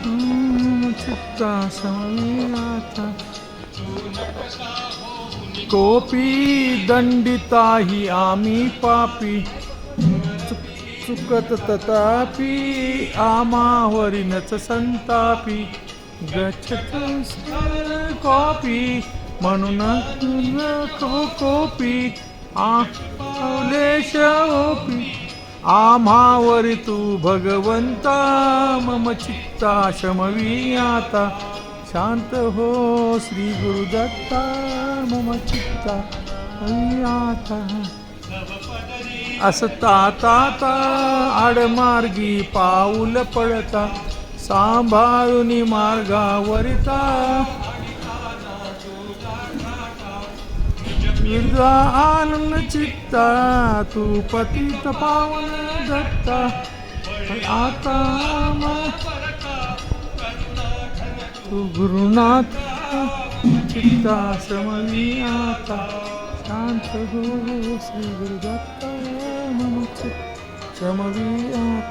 चित्ता आता कोपी दंडिताही आम्ही पापी चुकत तथापि आमावरीनच संतापी गच्छत कॉपी म्हणून कोपी आलेश ओपी आम्हावरी तू भगवंता मम चित्ता शमवी आता शांत हो श्री गुरुदत्ता मम चित्ता आता असता ताता आडमार्गी पाऊल पडता सांभाळून मार्गावरिता आनंद चित्ता तू पतित पावन दत्ता आता तू गुरुनाथ चित्ता समवी आता शांत हो श्री गुरुदत्ता मम चित्ता समवी आता